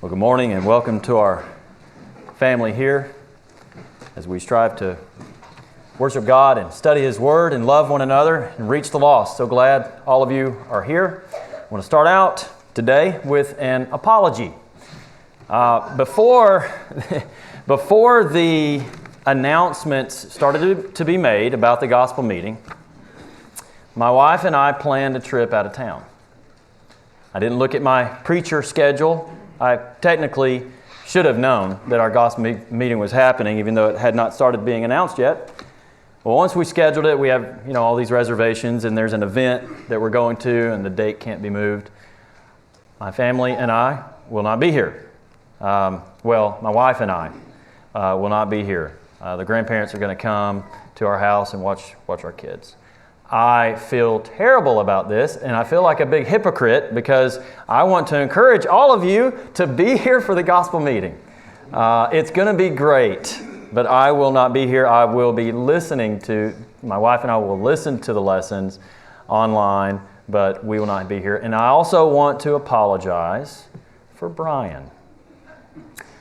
Well, good morning and welcome to our family here as we strive to worship God and study His Word and love one another and reach the lost. So glad all of you are here. I want to start out today with an apology. Before the announcements started to be made about the gospel meeting, my wife and I planned a trip out of town. I didn't look at my preacher schedule. I technically should have known that our gospel meeting was happening, even though it had not started being announced yet. Well, once we scheduled it, we have all these reservations, and there's an event that we're going to, and the date can't be moved. My family and I will not be here. My wife and I will not be here. The grandparents are going to come to our house and watch our kids. I feel terrible about this, and I feel like a big hypocrite because I want to encourage all of you to be here for the gospel meeting. It's going to be great, but I will not be here. I will be my wife and I will listen to the lessons online, but we will not be here. And I also want to apologize for Brian,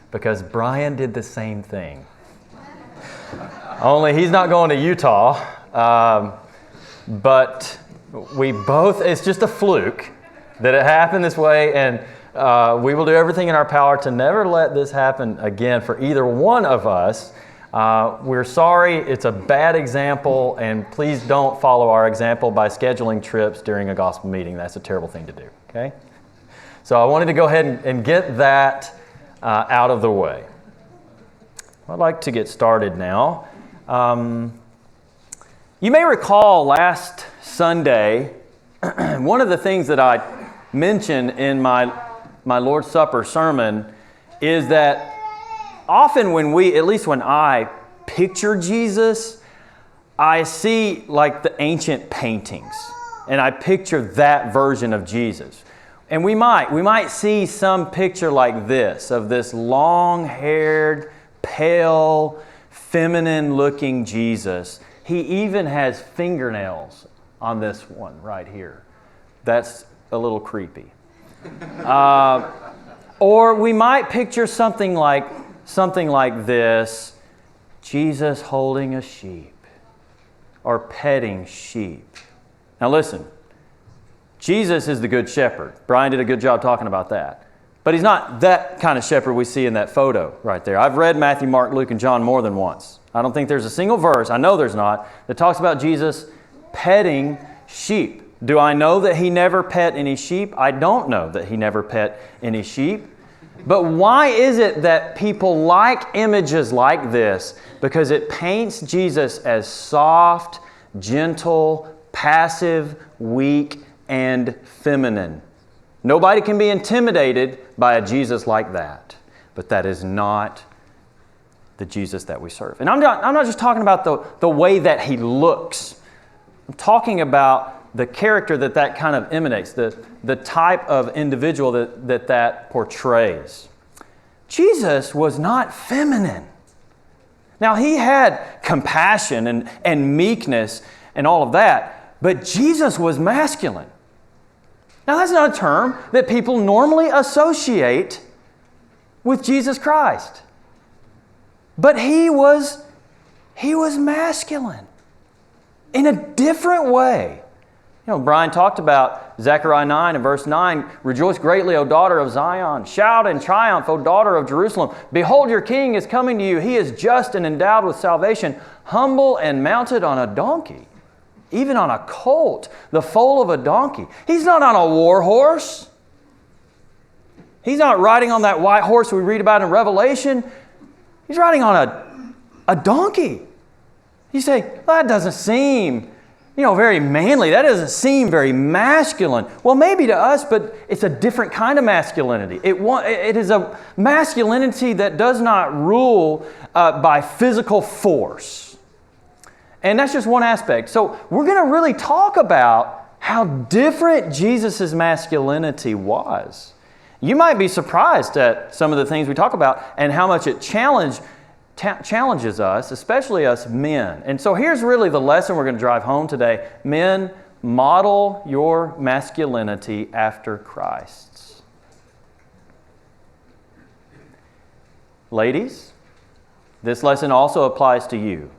because Brian did the same thing. Only he's not going to Utah. But it's just a fluke that it happened this way, and we will do everything in our power to never let this happen again for either one of us. We're sorry, it's a bad example, and please don't follow our example by scheduling trips during a gospel meeting. That's a terrible thing to do, okay? So I wanted to go ahead and get that out of the way. I'd like to get started now. You may recall last Sunday, one of the things that I mentioned in my Lord's Supper sermon is that often when I picture Jesus, I see like the ancient paintings, and I picture that version of Jesus. And we might see some picture like this, of this long-haired, pale, feminine-looking Jesus. He even has fingernails on this one right here. That's a little creepy. Or we might picture something like this: Jesus holding a sheep or petting sheep. Now listen, Jesus is the good shepherd. Brian did a good job talking about that. But He's not that kind of shepherd we see in that photo right there. I've read Matthew, Mark, Luke, and John more than once. I don't think there's a single verse, I know there's not, that talks about Jesus petting sheep. Do I know that He never pet any sheep? I don't know that He never pet any sheep. But why is it that people like images like this? Because it paints Jesus as soft, gentle, passive, weak, and feminine. Nobody can be intimidated by a Jesus like that. But that is not the Jesus that we serve. And I'm not just talking about the way that He looks. I'm talking about the character that kind of emanates, the type of individual that portrays. Jesus was not feminine. Now, He had compassion and meekness and all of that, but Jesus was masculine. Now, that's not a term that people normally associate with Jesus Christ. But He was masculine in a different way. Brian talked about Zechariah 9 and verse 9. Rejoice greatly, O daughter of Zion. Shout in triumph, O daughter of Jerusalem. Behold, your king is coming to you. He is just and endowed with salvation, humble and mounted on a donkey, even on a colt, the foal of a donkey. He's not on a war horse. He's not riding on that white horse we read about in Revelation. He's riding on a donkey. You say, well, that doesn't seem, very manly. That doesn't seem very masculine. Well, maybe to us, but it's a different kind of masculinity. It is a masculinity that does not rule by physical force. And that's just one aspect. So we're going to really talk about how different Jesus' masculinity was. You might be surprised at some of the things we talk about and how much it challenges us, especially us men. And so here's really the lesson we're going to drive home today. Men, model your masculinity after Christ's. ladies, this lesson also applies to you.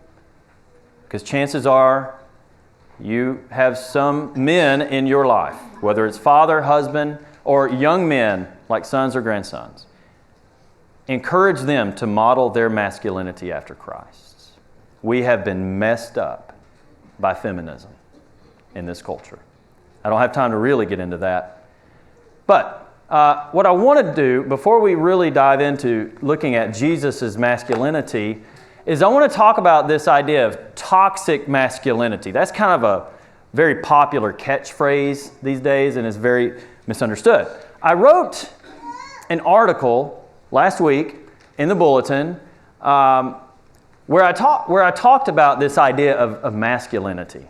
Because chances are you have some men in your life, whether it's father, husband, or young men like sons or grandsons. Encourage them to model their masculinity after Christ's. We have been messed up by feminism in this culture. I don't have time to really get into that. But what I want to do, before we really dive into looking at Jesus' masculinity, is I want to talk about this idea of toxic masculinity. That's kind of a very popular catchphrase these days and is very misunderstood. I wrote an article last week in the bulletin where I talked about this idea of masculinity.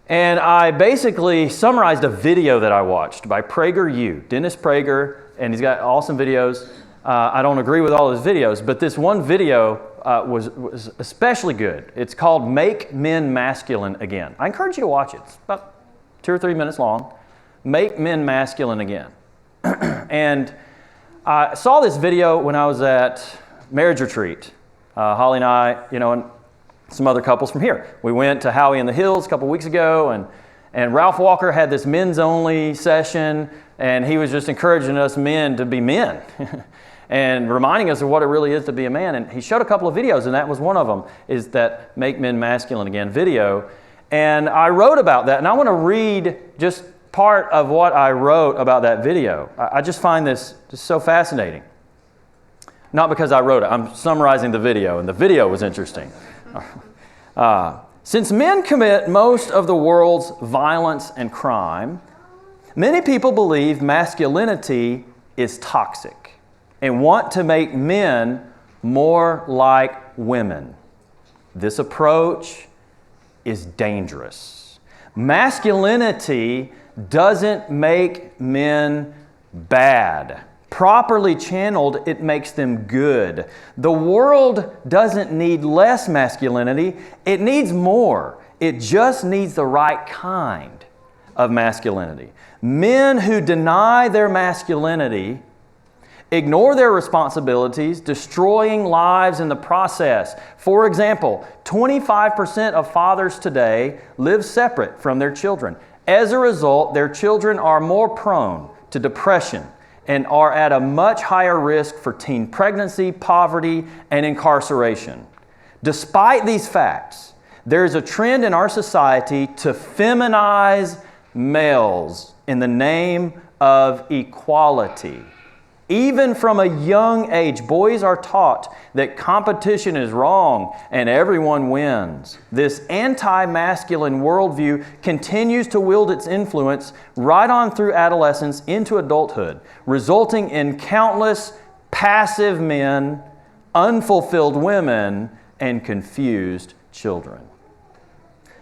And I basically summarized a video that I watched by PragerU, Dennis Prager, and he's got awesome videos. I don't agree with all his videos, but this one video was especially good. It's called Make Men Masculine Again. I encourage you to watch it. It's about 2 or 3 minutes long. Make Men Masculine Again. And I saw this video when I was at marriage retreat. Holly and I, and some other couples from here. We went to Howie in the Hills a couple weeks ago, and Ralph Walker had this men's only session, and he was just encouraging us men to be men and reminding us of what it really is to be a man. And he showed a couple of videos, and that was one of them, is that Make Men Masculine Again video. And I wrote about that, and I want to read just part of what I wrote about that video. I just find this just so fascinating. Not because I wrote it, I'm summarizing the video, and the video was interesting. Since men commit most of the world's violence and crime, many people believe masculinity is toxic and want to make men more like women. This approach is dangerous. Masculinity doesn't make men bad. Properly channeled, it makes them good. The world doesn't need less masculinity, it needs more. It just needs the right kind of masculinity. Men who deny their masculinity ignore their responsibilities, destroying lives in the process. For example, 25% of fathers today live separate from their children. As a result, their children are more prone to depression and are at a much higher risk for teen pregnancy, poverty, and incarceration. Despite these facts, there is a trend in our society to feminize males in the name of equality. Even from a young age, boys are taught that competition is wrong and everyone wins. This anti-masculine worldview continues to wield its influence right on through adolescence into adulthood, resulting in countless passive men, unfulfilled women, and confused children.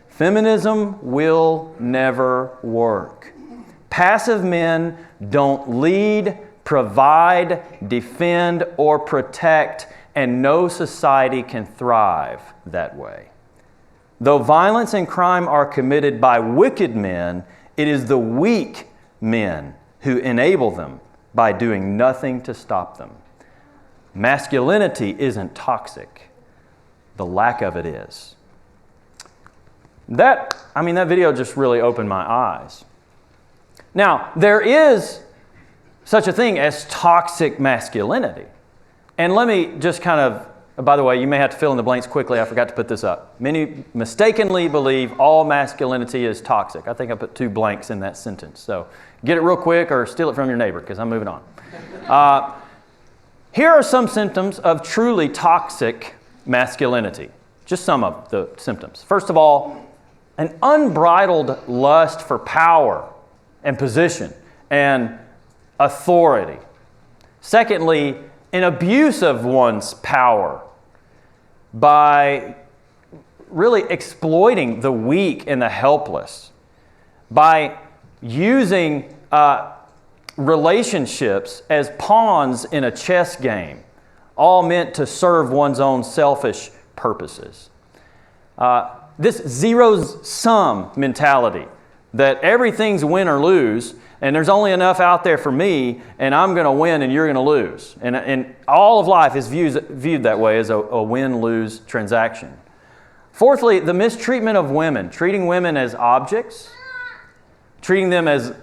Feminism will never work. Passive men don't lead, provide, defend, or protect, and no society can thrive that way. Though violence and crime are committed by wicked men, it is the weak men who enable them by doing nothing to stop them. Masculinity isn't toxic. The lack of it is. That video just really opened my eyes. Now, there is such a thing as toxic masculinity. And let me just by the way, you may have to fill in the blanks quickly. I forgot to put this up. Many mistakenly believe all masculinity is toxic. I think I put 2 blanks in that sentence. So get it real quick or steal it from your neighbor because I'm moving on. Here are some symptoms of truly toxic masculinity. Just some of the symptoms. First of all, an unbridled lust for power and position and authority. Secondly, an abuse of one's power by really exploiting the weak and the helpless, by using relationships as pawns in a chess game, all meant to serve one's own selfish purposes. This zero-sum mentality, that everything's win or lose, and there's only enough out there for me, and I'm going to win and you're going to lose. And all of life is viewed that way, as a win-lose transaction. Fourthly, the mistreatment of women, treating women as objects, treating them as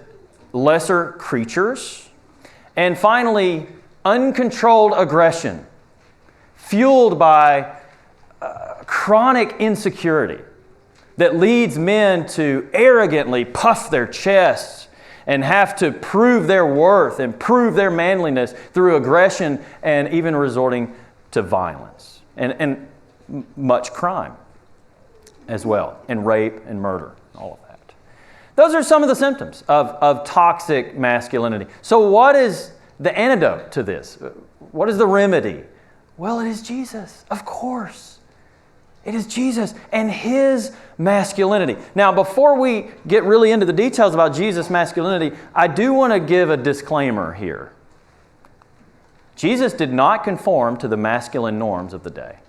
lesser creatures. And finally, uncontrolled aggression, fueled by chronic insecurity that leads men to arrogantly puff their chests and have to prove their worth and prove their manliness through aggression and even resorting to violence and much crime as well, and rape and murder, all of that. Those are some of the symptoms of toxic masculinity. So what is the antidote to this? What is the remedy? Well, it is Jesus, of course. It is Jesus and His masculinity. Now, before we get really into the details about Jesus' masculinity, I do want to give a disclaimer here. Jesus did not conform to the masculine norms of the day.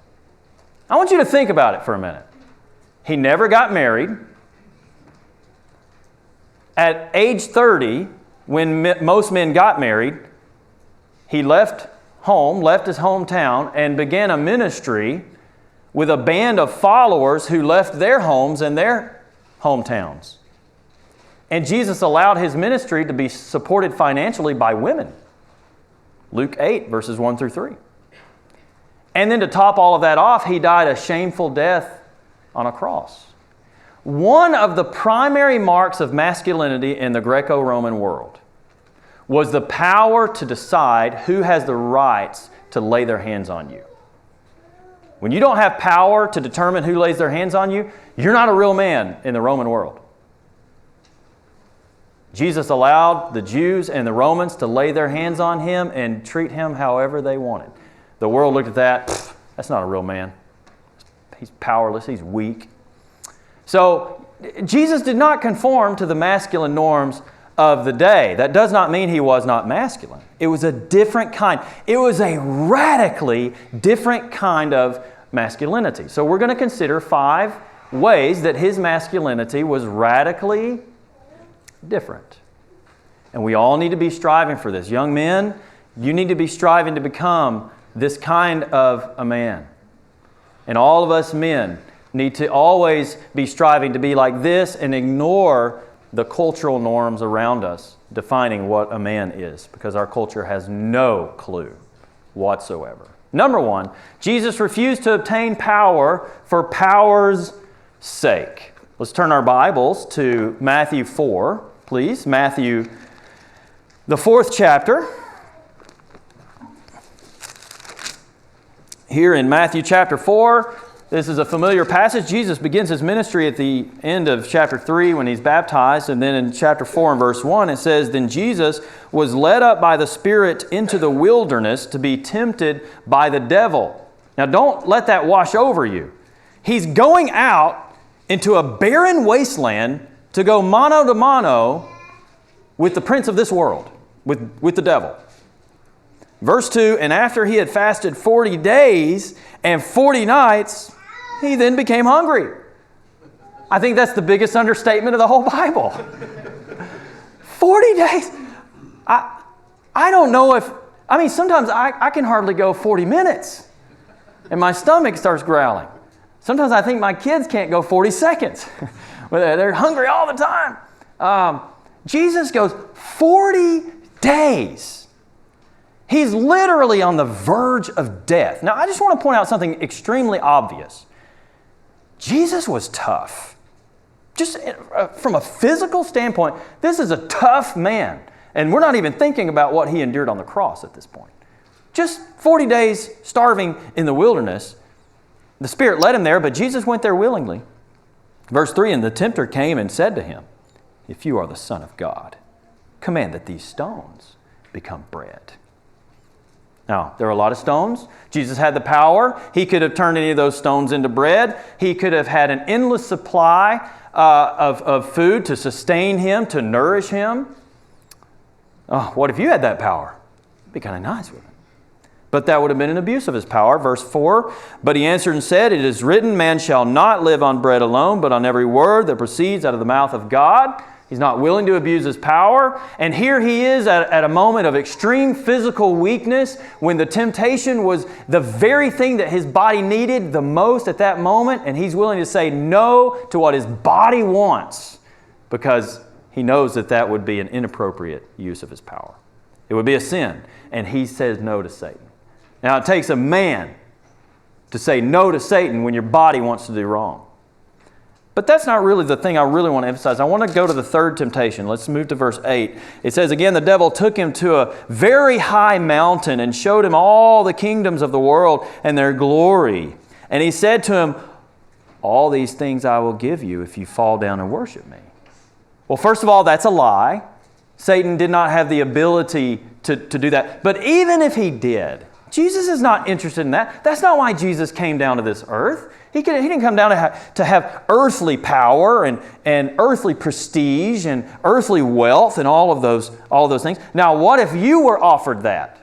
I want you to think about it for a minute. He never got married. At age 30, when most men got married, he left home, left his hometown, and began a ministry with a band of followers who left their homes and their hometowns. And Jesus allowed His ministry to be supported financially by women. Luke 8, verses 1 through 3. And then to top all of that off, He died a shameful death on a cross. One of the primary marks of masculinity in the Greco-Roman world was the power to decide who has the rights to lay their hands on you. When you don't have power to determine who lays their hands on you, you're not a real man in the Roman world. Jesus allowed the Jews and the Romans to lay their hands on Him and treat Him however they wanted. The world looked at that, that's not a real man. He's powerless, he's weak. So Jesus did not conform to the masculine norms of the day. That does not mean He was not masculine. It was a different kind. It was a radically different kind of masculinity. So we're going to consider 5 ways that His masculinity was radically different. And we all need to be striving for this. Young men, you need to be striving to become this kind of a man. And all of us men need to always be striving to be like this and ignore the cultural norms around us defining what a man is, because our culture has no clue whatsoever. Number 1, Jesus refused to obtain power for power's sake. Let's turn our Bibles to Matthew 4, please. Matthew, the 4th chapter. Here in Matthew chapter 4, this is a familiar passage. Jesus begins His ministry at the end of chapter 3 when He's baptized. And then in chapter 4 and verse 1, it says, "Then Jesus was led up by the Spirit into the wilderness to be tempted by the devil." Now don't let that wash over you. He's going out into a barren wasteland to go mano to mano with the prince of this world, with the devil. Verse 2, "And after He had fasted 40 days and 40 nights, He then became hungry." I think that's the biggest understatement of the whole Bible. 40 days. I don't know if, sometimes I can hardly go 40 minutes and my stomach starts growling. Sometimes I think my kids can't go 40 seconds. They're hungry all the time. Jesus goes 40 days. He's literally on the verge of death. Now, I just want to point out something extremely obvious. Jesus was tough. Just from a physical standpoint, this is a tough man. And we're not even thinking about what He endured on the cross at this point. Just 40 days starving in the wilderness. The Spirit led Him there, but Jesus went there willingly. Verse 3, "And the tempter came and said to Him, 'If you are the Son of God, command that these stones become bread.'" Now, there are a lot of stones. Jesus had the power. He could have turned any of those stones into bread. He could have had an endless supply of food to sustain Him, to nourish Him. Oh, what if you had that power? It'd be kind of nice, wouldn't it? But that would have been an abuse of his power. Verse 4, but he answered and said, it is written, man shall not live on bread alone, but on every word that proceeds out of the mouth of God. He's not willing to abuse his power. And here he is at a moment of extreme physical weakness when the temptation was the very thing that his body needed the most at that moment. And he's willing to say no to what his body wants because he knows that that would be an inappropriate use of his power. It would be a sin. And he says no to Satan. Now, it takes a man to say no to Satan when your body wants to do wrong. But that's not really the thing I really want to emphasize. I want to go to the third temptation. Let's move to verse 8. It says, again, the devil took him to a very high mountain and showed him all the kingdoms of the world and their glory. And he said to him, all these things I will give you if you fall down and worship me. Well, first of all, that's a lie. Satan did not have the ability to do that. But even if he did, Jesus is not interested in that. That's not why Jesus came down to this earth. He didn't come down to have earthly power and earthly prestige and earthly wealth and all of those things. Now, what if you were offered that?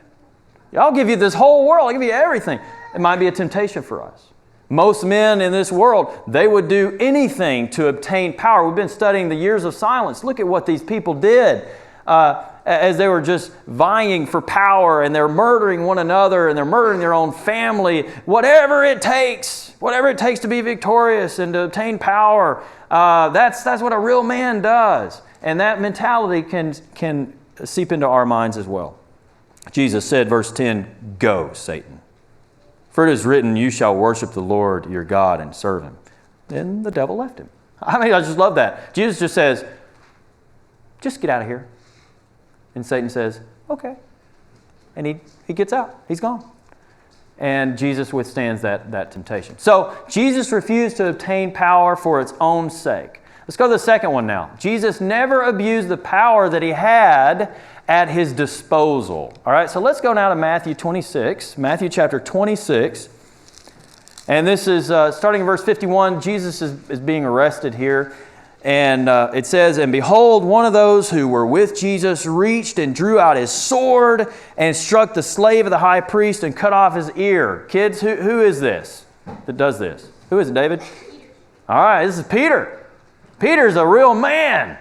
I'll give you this whole world. I'll give you everything. It might be a temptation for us. Most men in this world, they would do anything to obtain power. We've been studying the years of silence. Look at what these people did. As they were just vying for power and they're murdering one another and they're murdering their own family, whatever it takes to be victorious and to obtain power, that's what a real man does. And that mentality can seep into our minds as well. Jesus said, verse 10, go, Satan. For it is written, you shall worship the Lord your God and serve him. Then the devil left him. I just love that. Jesus just says, just get out of here. And Satan says, okay. And he gets out. He's gone. And Jesus withstands that temptation. So Jesus refused to obtain power for its own sake. Let's go to the second one now. Jesus never abused the power that he had at his disposal. All right, so let's go now to Matthew 26. Matthew chapter 26. And this is starting in verse 51. Jesus is being arrested here. And it says, and behold, one of those who were with Jesus reached and drew out his sword and struck the slave of the high priest and cut off his ear. Kids, who is this that does this? Who is it, David? All right, this is Peter. Peter's a real man.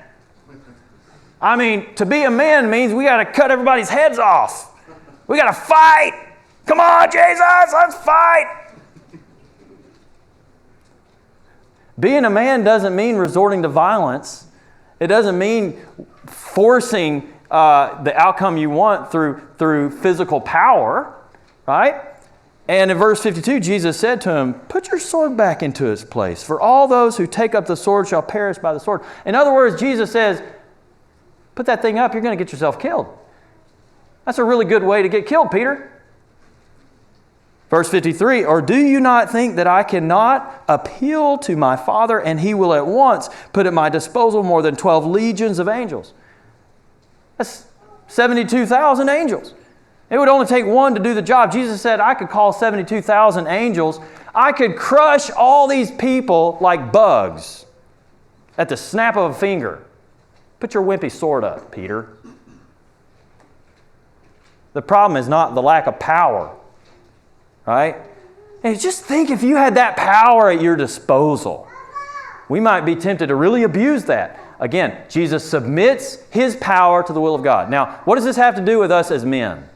I mean, to be a man means we got to cut everybody's heads off. We got to fight. Come on, Jesus, let's fight. Being a man doesn't mean resorting to violence. It doesn't mean forcing the outcome you want through physical power, right? And in verse 52, Jesus said to him, put your sword back into its place, for all those who take up the sword shall perish by the sword. In other words, Jesus says, put that thing up, you're going to get yourself killed. That's a really good way to get killed, Peter. Verse 53, or do you not think that I cannot appeal to my Father and he will at once put at my disposal more than 12 legions of angels? That's 72,000 angels. It would only take one to do the job. Jesus said, I could call 72,000 angels. I could crush all these people like bugs at the snap of a finger. Put your wimpy sword up, Peter. The problem is not the lack of power. Right? And just think if you had that power at your disposal. We might be tempted to really abuse that. Again, Jesus submits his power to the will of God. Now, what does this have to do with us as men?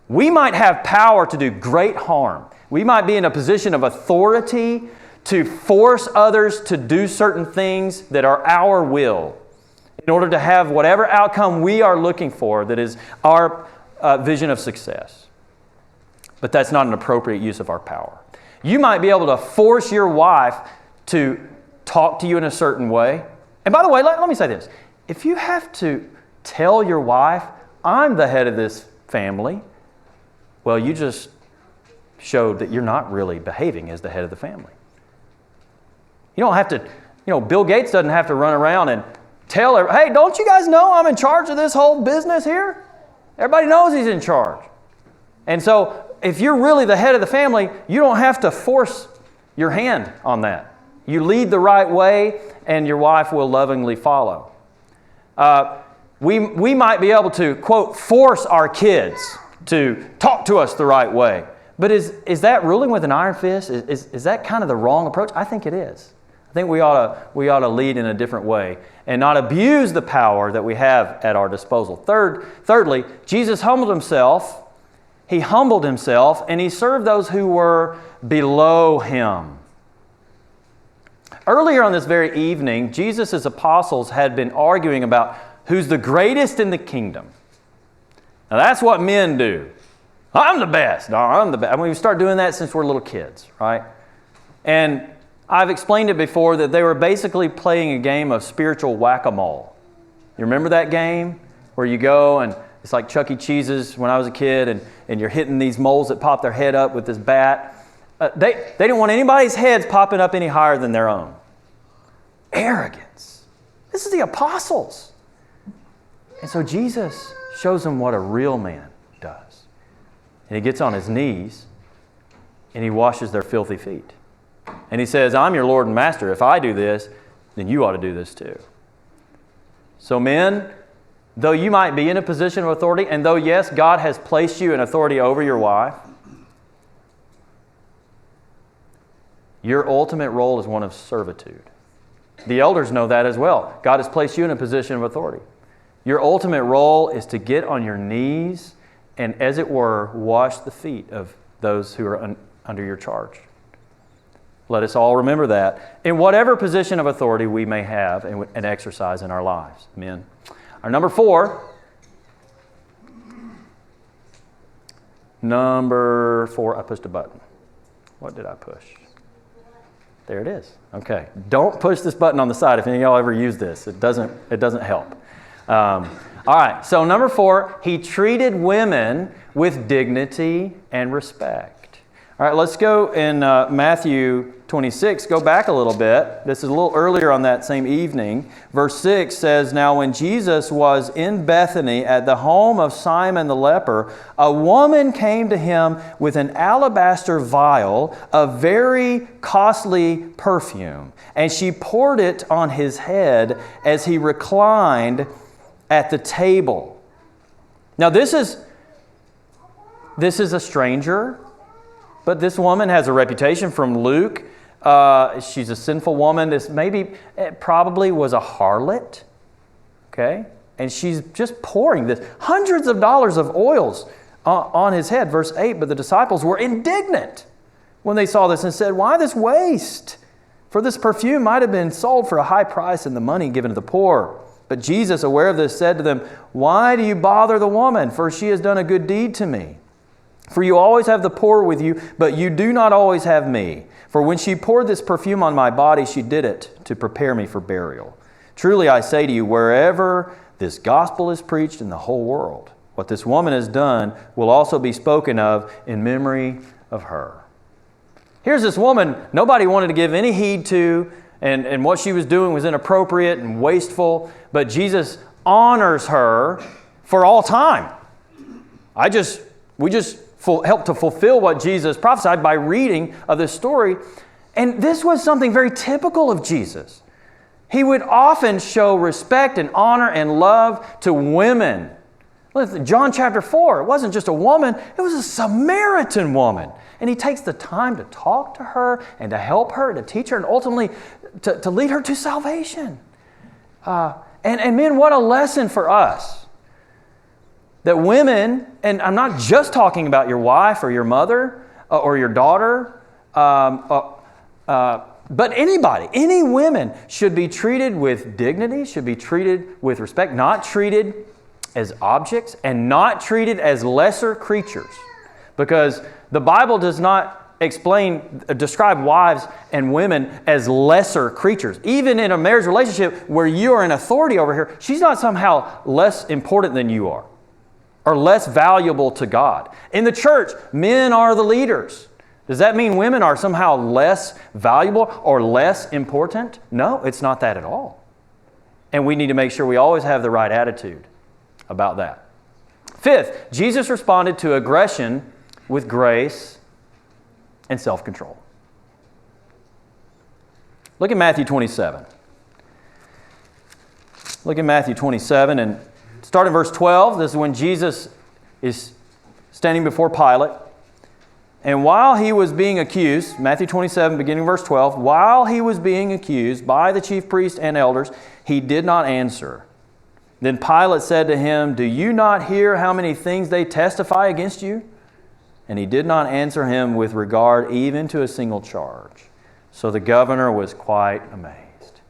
We might have power to do great harm. We might be in a position of authority to force others to do certain things that are our will in order to have whatever outcome we are looking for that is our vision of success. But that's not an appropriate use of our power. You might be able to force your wife to talk to you in a certain way. And by the way, let me say this. If you have to tell your wife, I'm the head of this family, well, you just showed that you're not really behaving as the head of the family. You don't have to, Bill Gates doesn't have to run around and tell her, hey, don't you guys know I'm in charge of this whole business here? Everybody knows he's in charge. And so, if you're really the head of the family, you don't have to force your hand on that. You lead the right way, and your wife will lovingly follow. We might be able to, quote, force our kids. to talk to us the right way. But is that ruling with an iron fist? Is that kind of the wrong approach? I think it is. I think we ought to lead in a different way and not abuse the power that we have at our disposal. Thirdly, Jesus humbled himself. He humbled himself and he served those who were below him. Earlier on this very evening, Jesus' apostles had been arguing about who's the greatest in the kingdom. Now that's what men do. I'm the best. No, I'm the best. I mean, we start doing that since we're little kids, right? And I've explained it before that they were basically playing a game of spiritual whack-a-mole. You remember that game where you go and it's like Chuck E. Cheese's when I was a kid and you're hitting these moles that pop their head up with this bat. They didn't want anybody's heads popping up any higher than their own. Arrogance. This is the apostles. And so Jesus shows them what a real man does. And he gets on his knees and he washes their filthy feet. And he says, I'm your Lord and Master. If I do this, then you ought to do this too. So men, though you might be in a position of authority, and though, yes, God has placed you in authority over your wife, your ultimate role is one of servitude. The elders know that as well. God has placed you in a position of authority. Your ultimate role is to get on your knees and, as it were, wash the feet of those who are under your charge. Let us all remember that in whatever position of authority we may have and exercise in our lives. Amen. Our number 4. I pushed a button. What did I push? There it is. Okay. Don't push this button on the side if any of y'all ever use this. It doesn't help. All right. So number 4, he treated women with dignity and respect. All right. Let's go in Matthew 26. Go back a little bit. This is a little earlier on that same evening. Verse 6 says, Now when Jesus was in Bethany at the home of Simon the leper, a woman came to him with an alabaster vial of very costly perfume, and she poured it on his head as he reclined at the table. Now this is a stranger, but this woman has a reputation from Luke. She's a sinful woman. It probably was a harlot. Okay? And she's just pouring this hundreds of dollars of oils on his head. Verse 8, but the disciples were indignant when they saw this and said, why this waste? For this perfume might have been sold for a high price and the money given to the poor. But Jesus, aware of this, said to them, why do you bother the woman? For she has done a good deed to me. For you always have the poor with you, but you do not always have me. For when she poured this perfume on my body, she did it to prepare me for burial. Truly I say to you, wherever this gospel is preached in the whole world, what this woman has done will also be spoken of in memory of her. Here's this woman nobody wanted to give any heed to, and what she was doing was inappropriate and wasteful, but Jesus honors her for all time. We just help to fulfill what Jesus prophesied by reading of this story. And this was something very typical of Jesus. He would often show respect and honor and love to women. Listen, John chapter 4, it wasn't just a woman, it was a Samaritan woman. And he takes the time to talk to her and to help her, to teach her, and ultimately to lead her to salvation. And men, what a lesson for us. That women, and I'm not just talking about your wife or your mother or your daughter, but anybody, any women should be treated with dignity, should be treated with respect, not treated as objects and not treated as lesser creatures. Because the Bible does not describe wives and women as lesser creatures. Even in a marriage relationship where you are in authority over her, she's not somehow less important than you are or less valuable to God. In the church, men are the leaders. Does that mean women are somehow less valuable or less important? No, it's not that at all. And we need to make sure we always have the right attitude about that. Fifth, Jesus responded to aggression with grace and self-control. Look at Matthew 27. Look at Matthew 27 and start in verse 12. This is when Jesus is standing before Pilate. And while he was being accused, Matthew 27, beginning verse 12, while he was being accused by the chief priests and elders, he did not answer. Then Pilate said to him, "Do you not hear how many things they testify against you?" And he did not answer him with regard even to a single charge. So the governor was quite amazed.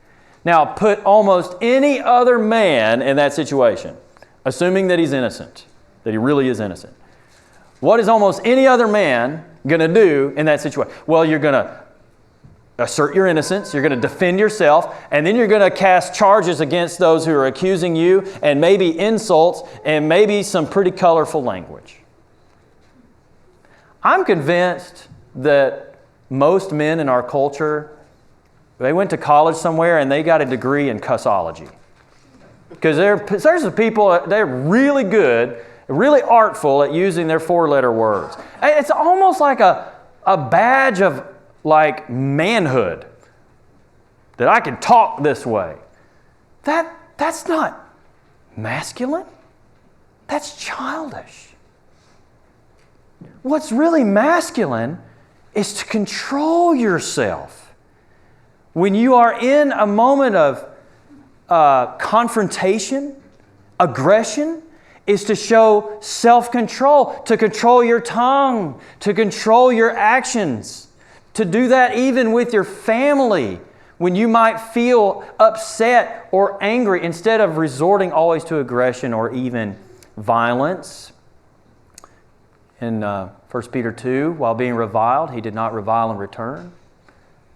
Now, put almost any other man in that situation, assuming that he's innocent, that he really is innocent. What is almost any other man going to do in that situation? Well, you're going to assert your innocence, you're going to defend yourself, and then you're going to cast charges against those who are accusing you, and maybe insults, and maybe some pretty colorful language. I'm convinced that most men in our culture, they went to college somewhere and they got a degree in cussology. Because there's some people, they're really good, really artful at using their four-letter words. It's almost like a badge of like manhood, that I can talk this way. That's not masculine. That's childish. What's really masculine is to control yourself. When you are in a moment of confrontation, aggression, is to show self-control, to control your tongue, to control your actions, to do that even with your family when you might feel upset or angry, instead of resorting always to aggression or even violence. In 1 Peter 2, while being reviled, he did not revile in return.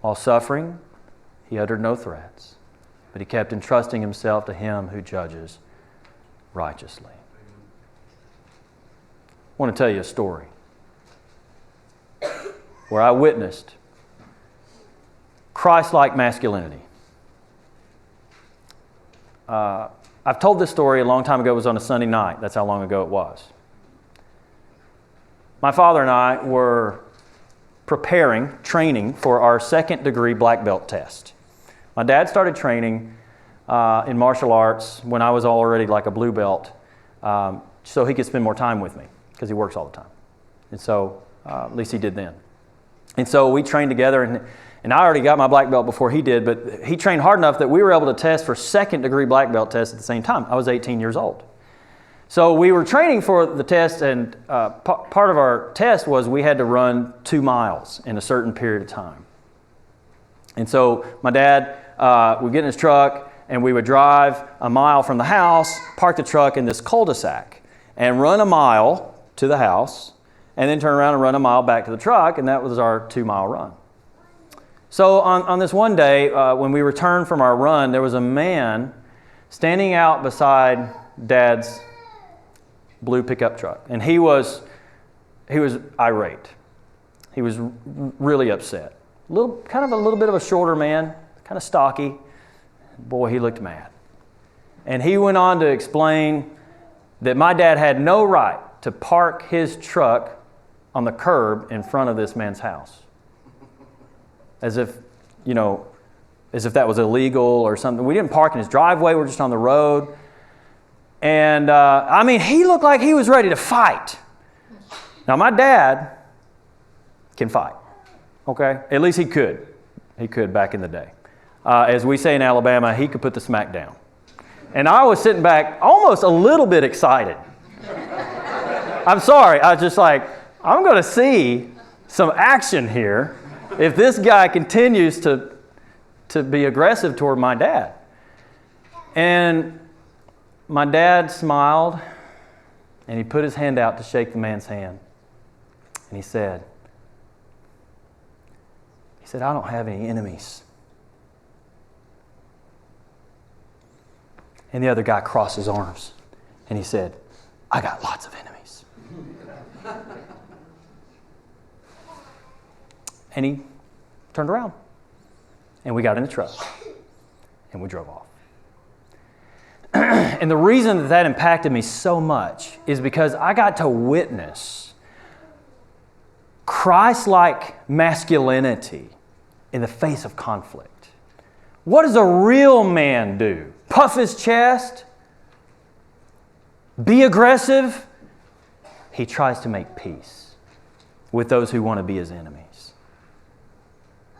While suffering, he uttered no threats, but he kept entrusting himself to him who judges righteously. I want to tell you a story where I witnessed Christ-like masculinity. I've told this story a long time ago. It was on a Sunday night. That's how long ago it was. My father and I were training for our second degree black belt test. My dad started training in martial arts when I was already like a blue belt, so he could spend more time with me because he works all the time. And so, at least he did then. And so we trained together, and I already got my black belt before he did, but he trained hard enough that we were able to test for second degree black belt tests at the same time. I was 18 years old. So we were training for the test, and part of our test was we had to run 2 miles in a certain period of time. And so my dad would get in his truck, and we would drive a mile from the house, park the truck in this cul-de-sac, and run a mile to the house, and then turn around and run a mile back to the truck, and that was our 2-mile run. So on this one day, when we returned from our run, there was a man standing out beside Dad's blue pickup truck, and he was irate. He was really upset. A little bit of a shorter man, kind of stocky. Boy, he looked mad. And he went on to explain that my dad had no right to park his truck on the curb in front of this man's house. As if that was illegal or something. We didn't park in his driveway, we're just on the road. And he looked like he was ready to fight. Now, my dad can fight, okay? At least he could. He could back in the day. As we say in Alabama, he could put the smack down. And I was sitting back almost a little bit excited. I'm sorry, I was just like, I'm going to see some action here if this guy continues to be aggressive toward my dad. And my dad smiled, and he put his hand out to shake the man's hand. And he said, I don't have any enemies. And the other guy crossed his arms, and he said, I got lots of enemies. And he turned around, and we got in the truck, and we drove off. And the reason that impacted me so much is because I got to witness Christ-like masculinity in the face of conflict. What does a real man do? Puff his chest? Be aggressive? He tries to make peace with those who want to be his enemies.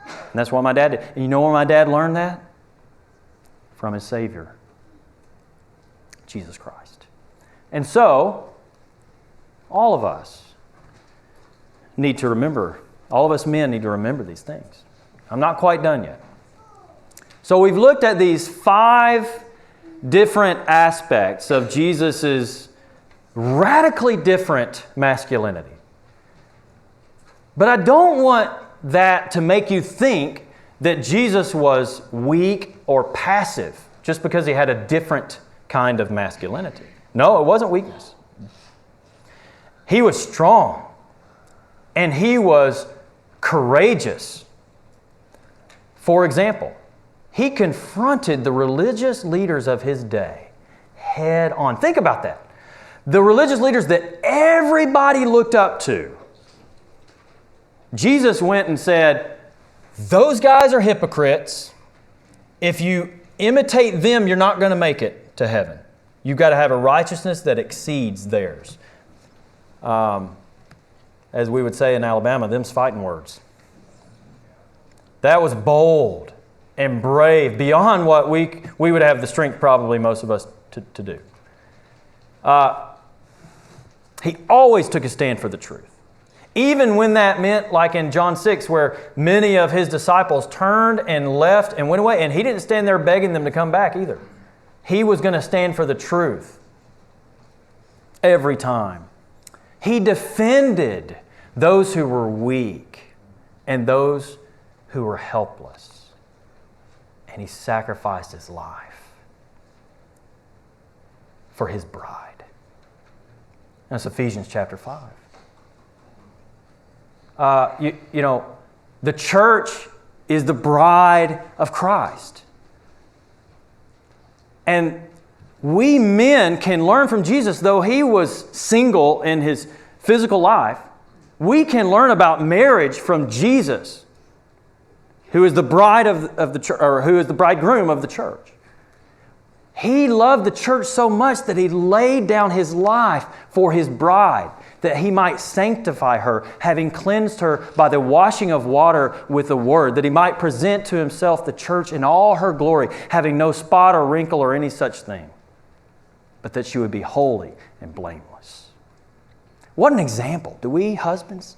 And that's what my dad did. And you know where my dad learned that? From his Savior, Jesus Christ. And so, all of us need to remember, all of us men need to remember these things. I'm not quite done yet. So we've looked at these 5 different aspects of Jesus' radically different masculinity. But I don't want that to make you think that Jesus was weak or passive just because he had a different kind of masculinity. No, it wasn't weakness. He was strong and he was courageous. For example, he confronted the religious leaders of his day head on. Think about that. The religious leaders that everybody looked up to. Jesus went and said, those guys are hypocrites. If you imitate them, you're not going to make it to heaven. You've got to have a righteousness that exceeds theirs. As we would say in Alabama, them's fighting words. That was bold and brave, beyond what we would have the strength, probably most of us, to do. He always took a stand for the truth. Even when that meant, like in John 6, where many of his disciples turned and left and went away, and he didn't stand there begging them to come back either. He was going to stand for the truth every time. He defended those who were weak and those who were helpless. And he sacrificed his life for his bride. That's Ephesians chapter 5. The church is the bride of Christ. And we men can learn from Jesus, though he was single in his physical life. We can learn about marriage from Jesus, who is the bride of the church, or who is the bridegroom of the church. He loved the church so much that he laid down his life for his bride, that he might sanctify her, having cleansed her by the washing of water with the word, that he might present to himself the church in all her glory, having no spot or wrinkle or any such thing, but that she would be holy and blameless. What an example. Do we husbands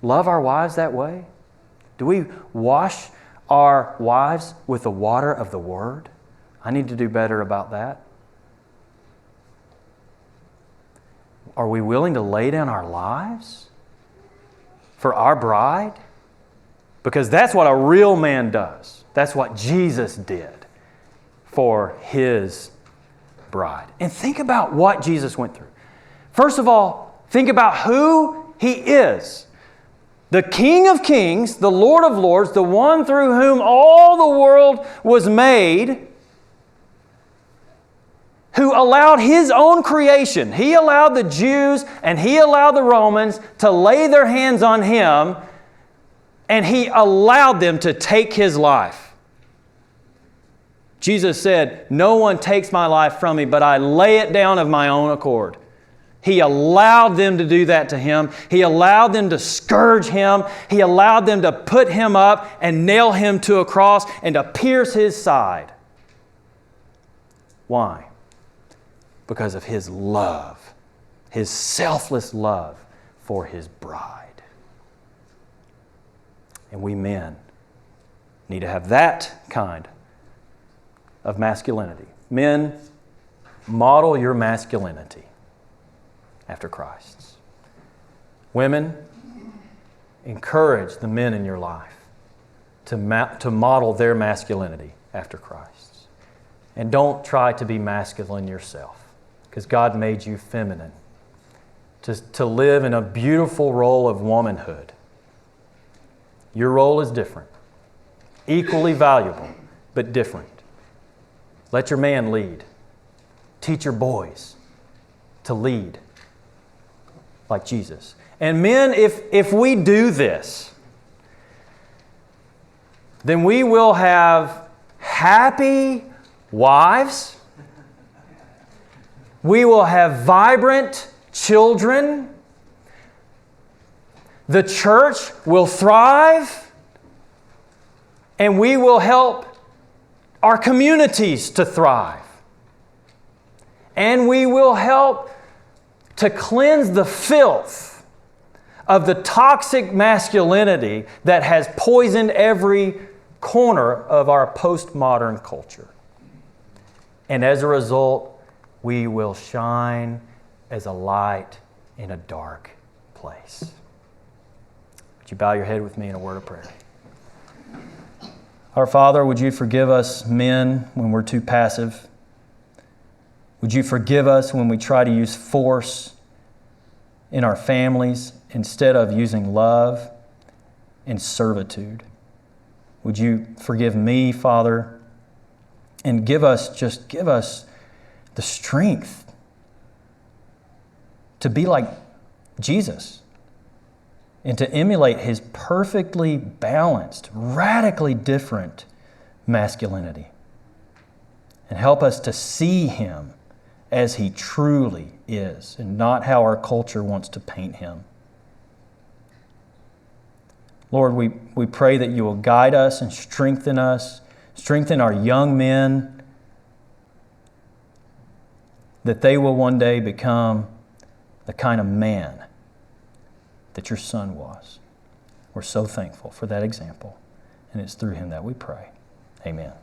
love our wives that way? Do we wash our wives with the water of the word? I need to do better about that. Are we willing to lay down our lives for our bride? Because that's what a real man does. That's what Jesus did for his bride. And think about what Jesus went through. First of all, think about who he is. The King of Kings, the Lord of Lords, the one through whom all the world was made, who allowed his own creation. He allowed the Jews and he allowed the Romans to lay their hands on him, and he allowed them to take his life. Jesus said, "No one takes my life from me, but I lay it down of my own accord." He allowed them to do that to him. He allowed them to scourge him. He allowed them to put him up and nail him to a cross and to pierce his side. Why? Because of his love, his selfless love for his bride. And we men need to have that kind of masculinity. Men, model your masculinity after Christ's. Women, encourage the men in your life to model their masculinity after Christ's. And don't try to be masculine yourself, because God made you feminine to live in a beautiful role of womanhood. Your role is different, equally valuable, but different. Let your man lead. Teach your boys to lead like Jesus. And men, if we do this, then we will have happy wives. We will have vibrant children the church will thrive, and we will help our communities to thrive. And we will help to cleanse the filth of the toxic masculinity that has poisoned every corner of our postmodern culture. And as a result, we will shine as a light in a dark place. Would you bow your head with me in a word of prayer? Our Father, would you forgive us men when we're too passive? Would you forgive us when we try to use force in our families instead of using love and servitude? Would you forgive me, Father, and give us the strength to be like Jesus and to emulate His perfectly balanced, radically different masculinity. And help us to see Him as He truly is and not how our culture wants to paint Him. Lord, we pray that you will guide us and strengthen us, strengthen our young men, that they will one day become the kind of man that your Son was. We're so thankful for that example, and it's through him that we pray. Amen.